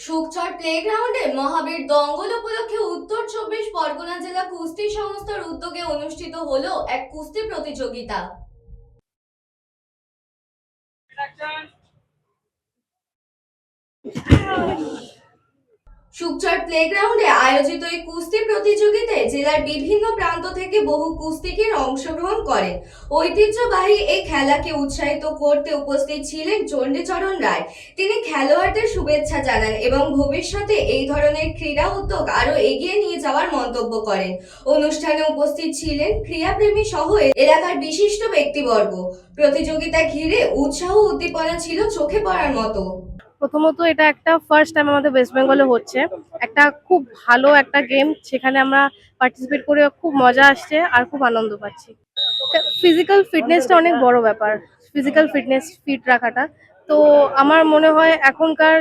শুকচর প্লেগ্রাউন্ডে মহাবীর দঙ্গল উপলক্ষে উত্তর 24 পরগনা জেলা কুস্তি সংস্থার উদ্যোগে অনুষ্ঠিত হলো এক কুস্তি প্রতিযোগিতা। শুকচর প্লেগ্রাউন্ডে আয়োজিত এই কুস্তি প্রতিযোগিতায় জেলার বিভিন্ন প্রান্ত থেকে বহু কুস্তিগীর অংশগ্রহণ করেন। ঐতিহ্যবাহী এই খেলাকে উৎসাহিত করতে উপস্থিত ছিলেন চণ্ডীচরণ রায়। তিনি খেলোয়াড়দের শুভেচ্ছা জানান এবং ভবিষ্যতে এই ধরনের ক্রীড়া উদ্যোগ আরো এগিয়ে নিয়ে যাওয়ার মন্তব্য করেন। অনুষ্ঠানে উপস্থিত ছিলেন ক্রীড়াপ্রেমী সহ এলাকার বিশিষ্ট ব্যক্তিবর্গ। প্রতিযোগিতা ঘিরে উৎসাহ উদ্দীপনা ছিল চোখে পড়ার মতো। প্রথমত এটা একটা ফার্স্ট টাইম আমাদের ওয়েস্ট বেঙ্গলে হচ্ছে, একটা খুব ভালো একটা গেম, সেখানে আমরা পার্টিসিপেট করে খুব মজা আসছে আর খুব আনন্দ পাচ্ছি। ফিজিক্যাল ফিটনেসটা অনেক বড় ব্যাপার, ফিজিক্যাল ফিটনেস ফিট রাখাটা, তো আমার মনে হয় এখনকার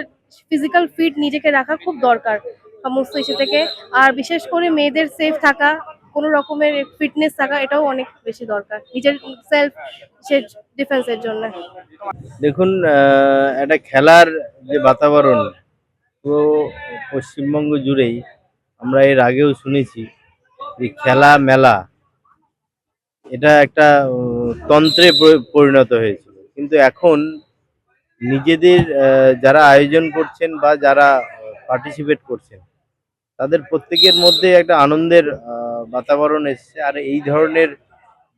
ফিজিক্যাল ফিট নিজেকে রাখা খুব দরকার সমস্ত ইস্যু থেকে। আর বিশেষ করে মেয়েদের সেফ থাকা, কোনো রকমের ফিটনেস থাকা, এটাও অনেক বেশি দরকার নিজের সেলফ ডিফেন্সের জন্য। দেখুন, একটা খেলার যে বাতাবরণ পুরো পশ্চিমবঙ্গ জুড়েই, আমরা এর আগেও শুনেছি যে খেলা মেলা এটা একটা তন্ত্রে পরিণত হয়েছিল, কিন্তু এখন নিজেদের যারা আয়োজন করছেন বা যারা পার্টিসিপেট করছেন তাদের প্রত্যেকের মধ্যে একটা আনন্দের বাতাবরণ এসছে। আর এই ধরনের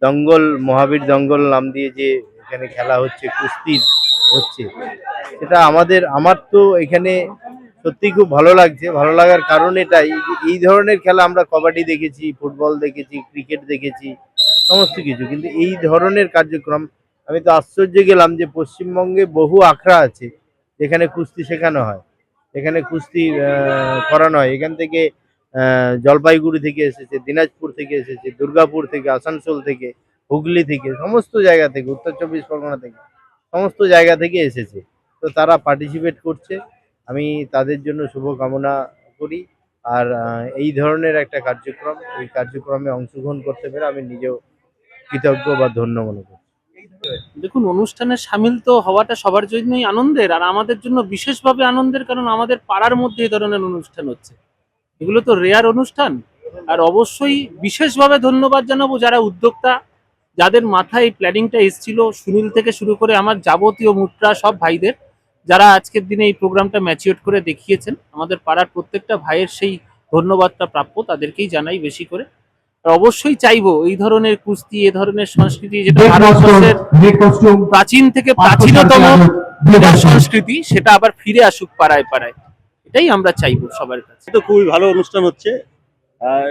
দঙ্গল, মহাবীর দঙ্গল নাম দিয়ে যে এখানে খেলা হচ্ছে, কুস্তির হচ্ছে, সেটা আমার তো এখানে সত্যি খুব ভালো লাগছে। ভালো লাগার কারণ এটাই যে এই ধরনের খেলা আমরা কবাডি দেখেছি, ফুটবল দেখেছি, ক্রিকেট দেখেছি, সমস্ত কিছু, কিন্তু এই ধরনের কার্যক্রম আমি তো আশ্চর্য গেলাম যে পশ্চিমবঙ্গে বহু আখড়া আছে যেখানে কুস্তি শেখানো হয়, এখানে কুস্তি করানো হয়। এখান থেকে জলপাইগুড়ি থেকে এসেছে, দিনাজপুর থেকে এসেছে, দুর্গাপুর থেকে, আসানসোল থেকে, হুগলি থেকে, সমস্ত জায়গা থেকে, উত্তর 24 পরগনা থেকে, সমস্ত জায়গা থেকে এসেছে। তো তারা পার্টিসিপেট করছে, আমি তাদের জন্য শুভকামনা করি। আর এই ধরনের একটা কার্যক্রম, এই কার্যক্রমে অংশগ্রহণ করতে পেরে আমি নিজেও কৃতজ্ঞ বা ধন্য মনে করি। দেখুন, অনুষ্ঠানে সামিল তো হওয়াটা সবার জন্যই আনন্দের, আর আমাদের জন্য বিশেষভাবে আনন্দের, কারণ আমাদের পাড়ার মধ্যে এই ধরনের অনুষ্ঠান হচ্ছে। এগুলো তো রেয়ার অনুষ্ঠান। আর অবশ্যই বিশেষভাবে ধন্যবাদ জানাবো যারা উদ্যোক্তা, যাদের মাথায় এই প্ল্যানিংটা এসেছিল, সুনীল থেকে শুরু করে আমার যাবতীয় মুদ্রা সব ভাইদের, যারা আজকের দিনে এই প্রোগ্রামটা ম্যাচিওর করে দেখিয়েছেন। আমাদের পাড়ার প্রত্যেকটা ভাইয়ের সেই ধন্যবাদটা প্রাপ্য, তাদেরকেই জানাই বেশি করে। আর অবশ্যই চাইবো এই ধরনের কুস্তি, এ ধরনের সংস্কৃতি, যেটা ভারতবর্ষের প্রাচীন থেকে প্রাচীনতম সংস্কৃতি, সেটা আবার ফিরে আসুক পাড়ায় পাড়ায়। এটাই আমরা চাইবো সবার কাছে। তো খুবই ভালো অনুষ্ঠান হচ্ছে।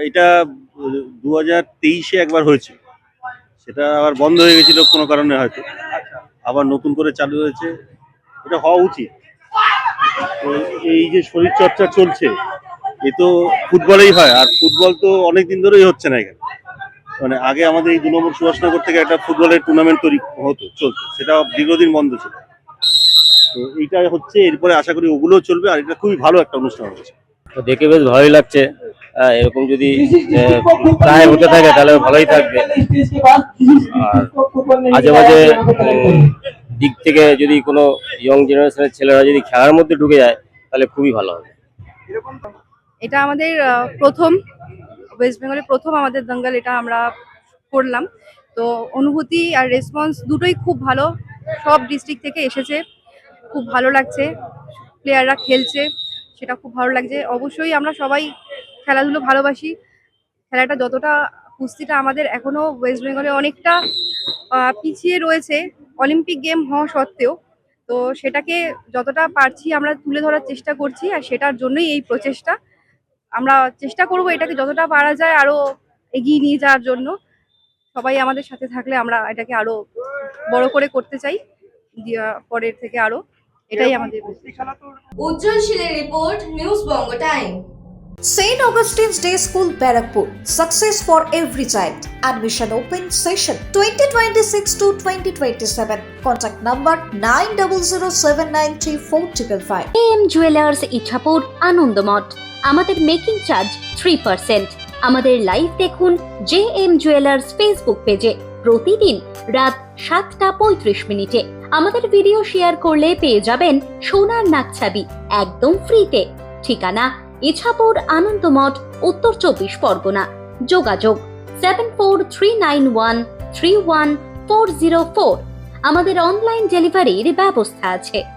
এটা 2023-এ একবার হয়েছে, সেটা আবার বন্ধ হয়ে গেছিল কোনো কারণে, হয়তো আবার নতুন করে চালু হয়েছে। এটা হওয়া উচিত। তো এই যে শরীর চর্চা চলছে, এ তো ফুটবলেই হয়, আর ফুটবল তো অনেকদিন ধরেই হচ্ছে না এখানে। মানে আগে আমাদের এই 2 নম্বর সুভাষনগর থেকে একটা ফুটবলের টুর্নামেন্ট তৈরি চলতো, সেটা দীর্ঘদিন বন্ধ ছিল। তো এইটা হচ্ছে, এরপরে আশা করি ওগুলোও চলবে। আর এটা খুবই ভালো একটা অনুষ্ঠান হচ্ছে, তো দেখে বেশ ভালোই লাগছে। এরকম যদি প্রায় হতে থাকে তাহলে ভালোই থাকবে। আর মাঝে মাঝে দিক থেকে যদি কোনো ইয়ং জেনারেশনের ছেলেরা যদি খেলার মধ্যে ঢুকে যায় তাহলে খুবই ভালো হবে। এটা আমাদের প্রথম ওয়েস্ট বেঙ্গলে প্রথম আমাদের দঙ্গল, এটা আমরা করলাম। তো অনুভূতি আর রেসপন্স দুটোই খুব ভালো, সব ডিস্ট্রিক্ট থেকে এসেছে, খুব ভালো লাগছে। প্লেয়াররা খেলছে, সেটা খুব ভালো লাগছে। অবশ্যই আমরা সবাই খেলাধুলো ভালোবাসি। খেলাটা যতটা, কুস্তিটা আমাদের এখনো ওয়েস্ট বেঙ্গলে অনেকটা পিছিয়ে রয়েছে অলিম্পিক গেম হওয়া সত্ত্বেও। তো সেটাকে যতটা পারছি আমরা তুলে ধরার চেষ্টা করছি, আর সেটার জন্যই এই প্রচেষ্টা। আমরা চেষ্টা করব এটাকে যতটা পারা যায় আরো এগিয়ে নিয়ে যাওয়ার জন্য। সবাই আমাদের সাথে থাকলে আমরা এটাকে আরো বড় করে করতে চাই পরের থেকে আরো। এটাই আমাদের উজ্জ্বল শীলের report, news Banga time. St. Augustine's Day School, Barrackpur. Success for every child. Admission open session 2026 to 2027. Contact number 9007934555. AM jewellers Ichapur, Anandamath. আমাদের মেকিং চার্জ 3%। আমাদের লাইভ দেখুন JM জুয়েলার্স ফেসবুক পেজে। প্রতিদিন রাত 7:35 আমাদের ভিডিও শেয়ার করলে পেয়ে যাবেন সোনার নাকছাবি একদম ফ্রিতে। ঠিকানা ইছাপুর আনন্দমঠ, উত্তর 24 পরগনা। যোগাযোগ 7439131404। আমাদের অনলাইন ডেলিভারির ব্যবস্থা আছে।